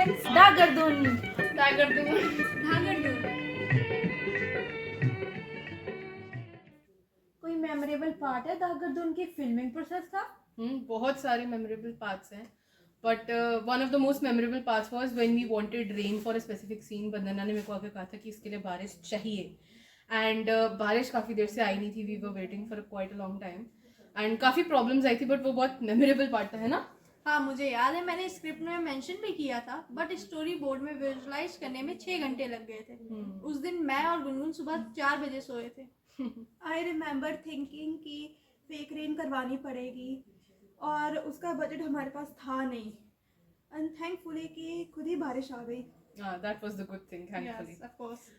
presents Dagardun. कोई memorable part है दागरदुन की फिल्मिंग प्रोसेस का? बहुत सारे मेमोरेबल पार्ट्स हैं, but one of the most memorable parts was when we wanted rain for a specific scene. Bandana ने मेरे को आके कहा था कि इसके लिए बारिश चाहिए, एंड बारिश काफ़ी देर से आई नहीं थी। We were waiting for quite a long time and काफ़ी प्रॉब्लम्स आई थी, बट वो बहुत मेमोरेबल पार्ट था, है ना? हाँ, मुझे याद है, मैंने स्क्रिप्ट में मेंशन भी किया था, बट स्टोरी बोर्ड में विजुअलाइज करने में 6 घंटे लग गए थे। उस दिन मैं और गुनगुन सुबह 4 बजे सोए थे। आई रिमेम्बर थिंकिंग कि फेक रेन करवानी पड़ेगी और उसका बजट हमारे पास था नहीं, एंड थैंकफुली कि खुद ही बारिश आ गई। That was the good thing, thankfully. Yes, of course.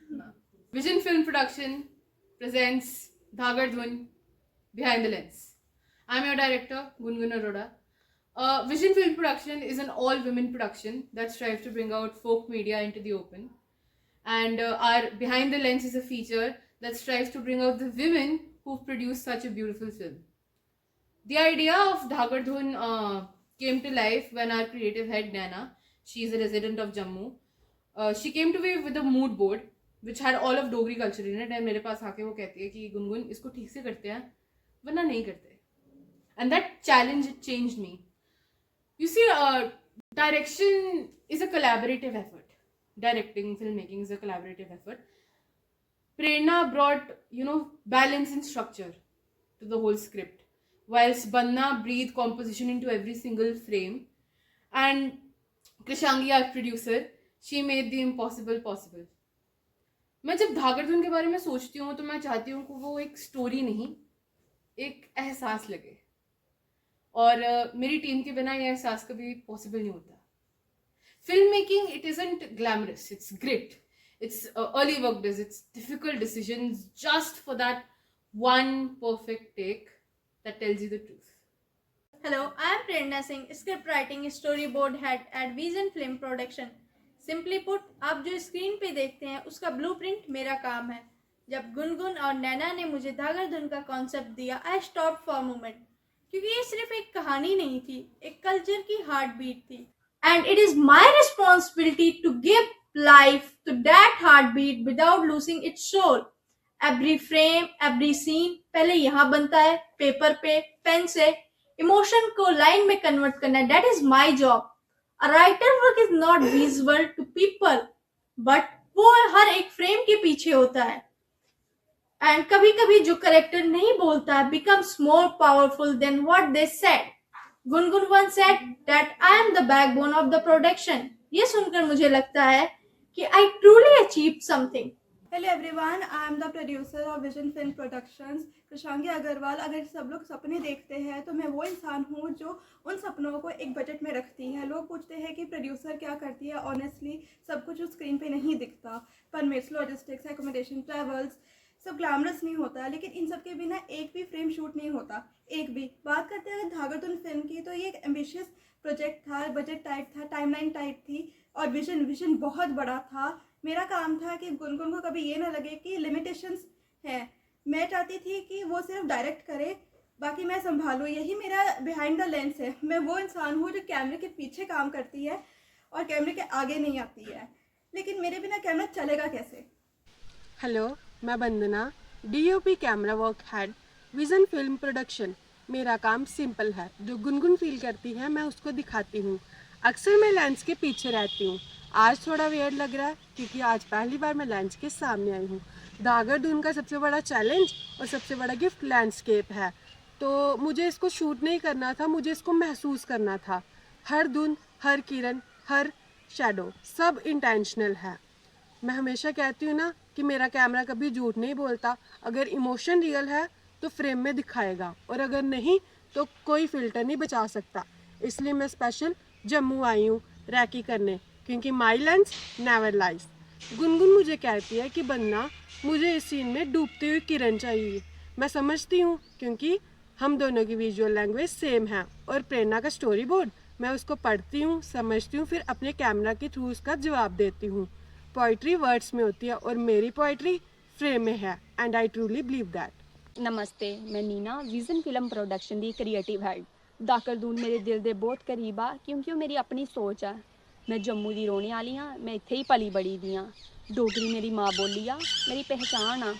Vision Film Production presents Dhagardhun Behind the Lens. I'm your director, Gungun Arora. Vision Film Production is an all-women production that strives to bring out folk media into the open. And our Behind the Lens is a feature that strives to bring out the women who've produced such a beautiful film. The idea of Dhagardhun came to life when our creative head Naina, she is a resident of Jammu, she came to me with a mood board which had all of Dogri culture in it, and मेरे पास आके वो कहती है कि गुनगुन इसको ठीक से करते हैं वरना नहीं करते, and that challenge changed me. You see, direction is a collaborative effort. Directing, filmmaking is a collaborative effort. Prerna brought, balance and structure to the whole script, whilst Banna breathed composition into every single frame. And Krishangi, our producer, she made the impossible possible. मैं जब धागरधुन के बारे में सोचती हूँ तो मैं चाहती हूँ कि वो एक स्टोरी नहीं, एक एहसास लगे, और मेरी टीम के बिना ये एहसास कभी पॉसिबल नहीं होता. Film making, it isn't glamorous, it's grit, it's early work does, it's difficult decisions just for that one perfect take that tells you the truth. Hello, I am Prerna Singh, script writing storyboard head at Vision Film Production. Simply put, आप जो screen पे देखते हैं उसका blueprint मेरा काम है. जब गुनगुन और नैना ने मुझे धागरधुन का कॉन्सेप्ट दिया, आई स्टॉप फॉर मोमेंट, क्योंकि ये सिर्फ एक कहानी नहीं थी, एक कल्चर की हार्ट बीट थी. And it is my responsibility to give life to that heartbeat without losing its soul. Every frame, every scene पहले यहाँ बनता है, पेपर पे, पेन से, इमोशन को लाइन में कन्वर्ट करना. That is my job. A writer work is not visible to people, but वो हर एक फ्रेम के पीछे होता है. And कभी कभी जो करेक्टर नहीं बोलता है becomes more powerful than what they said. Gungun once said that I am the backbone of the production. ये सुनकर मुझे लगता है कि I truly achieved something. Hello everyone, I am the producer of Vision Film Productions, Krishangi Agarwal. अगर सब लोग सपने देखते हैं तो मैं वो इंसान हूँ जो उन सपनों को एक बजट में रखती है. लोग पूछते हैं कि प्रोड्यूसर क्या करती है. ऑनेस्टली सब कुछ उस स्क्रीन पे नहीं दिखता. परमिट्स, लॉजिस्टिक्स, एकोमोडेशन, ट्रैवल्स, सब ग्लैमरस नहीं होता, लेकिन इन सब के बिना एक भी फ्रेम शूट नहीं होता, एक भी. बात करते हैं धागरधुन फिल्म की, तो ये एक एम्बिशियस प्रोजेक्ट था, बजट टाइट था, टाइमलाइन टाइट थी, और विजन बहुत बड़ा था. मेरा काम था कि गुनगुन को कभी ये ना लगे कि लिमिटेशंस हैं. मैं चाहती थी कि वो सिर्फ डायरेक्ट करे, बाकी मैं संभालूँ. यही मेरा बिहाइंड द लेंस है. मैं वो इंसान हूँ जो कैमरे के पीछे काम करती है और कैमरे के आगे नहीं आती है. लेकिन मेरे बिना कैमरा चलेगा कैसे? हेलो, मैं वंदना, DOP camera work head, vision film production. मेरा काम सिंपल है, जो गुनगुन फील करती है मैं उसको दिखाती हूँ. अक्सर मैं लेंस के पीछे रहती हूँ. आज थोड़ा वियर्ड लग रहा है क्योंकि आज पहली बार मैं लेंस के सामने आई हूँ. धागरधुन का सबसे बड़ा चैलेंज और सबसे बड़ा गिफ्ट लैंडस्केप है, तो मुझे इसको शूट नहीं करना था, मुझे इसको महसूस करना था. हर धुन, हर किरण, हर शैडो, सब इंटेंशनल है. मैं हमेशा कहती हूँ ना कि मेरा कैमरा कभी झूठ नहीं बोलता. अगर इमोशन रियल है तो फ्रेम में दिखाएगा, और अगर नहीं तो कोई फिल्टर नहीं बचा सकता. इसलिए मैं स्पेशल जम्मू आई हूँ रैकी करने, क्योंकि माई लेंस नेवर लाइज. गुनगुन मुझे कहती है कि बनना, मुझे इस सीन में डूबती हुई किरण चाहिए. मैं समझती हूँ क्योंकि हम दोनों की विजुअल लैंग्वेज सेम है. और प्रेरणा का स्टोरी बोर्ड मैं उसको पढ़ती हूँ, समझती हूँ, फिर अपने कैमरा के थ्रू उसका जवाब देती हूँ. पोइट्री वर्ड्स में होती है और मेरी पोइट्री फ्रेम में है, and I truly believe that. नमस्ते, मैं Neena, Vision film production the creative head. Dhagardhun मेरे दिल दे बहुत करीब आ, क्योंकि वो मेरी अपनी सोच है. मैं जम्मू दी रौह्ने आह्ली आं, मैं इत्थै ही पली बड़ी दी आं। डोगरी मेरी मां बोली आ, मेरी पहचान आ।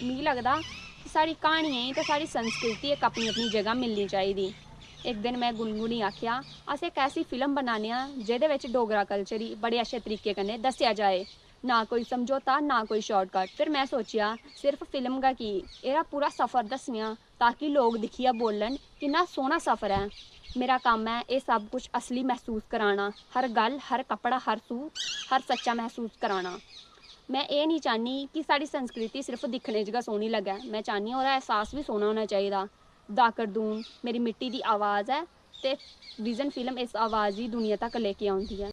मिगी लगदा कि साढ़ी क्हानियें गी ते साढ़ी संस्कृति इक अपनी अपनी जगह मिलनी चाहिदी। एक दिन मैं गुनगुन गी आखेआ अस एक ऐसी फिल्म बनाने आं जेह्दे बिच डोगरा कल्चर गी बड़े अच्छे तरीके कन्नै दस्सेआ जाए, ना कोई समझौता ना कोई शॉर्टकट। फिर मैं सोचेआ सिर्फ फिल्म गै की, एह्दा पूरा सफ़र दस्सने आं ताकि लोग दिक्खियै बोलन किन्ना सोह्ना सफ़र है। मेरा कम्म है एह् सब कुछ असली महसूस कराना, हर गल हर कपड़ा हर सूट हर सच्चा महसूस कराना। मैं एह् नहीं चाह्नी कि साढ़ी संस्कृति सिर्फ दिक्खने च गै सोहनी लग्गै, मैं चाह्नी ओह्दा एहसास भी सोहना होना चाहिदा। दाकरदून मेरी मिट्टी दी आवाज़ है ते विजन फिल्म इस आवाज़ गी दुनिया तक लेके आउंदी है।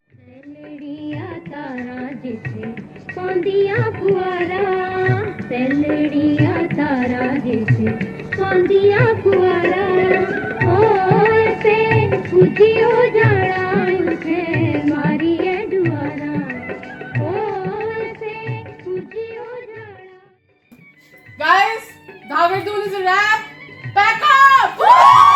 Guys, Dhagardoon is a wrap. Pack up!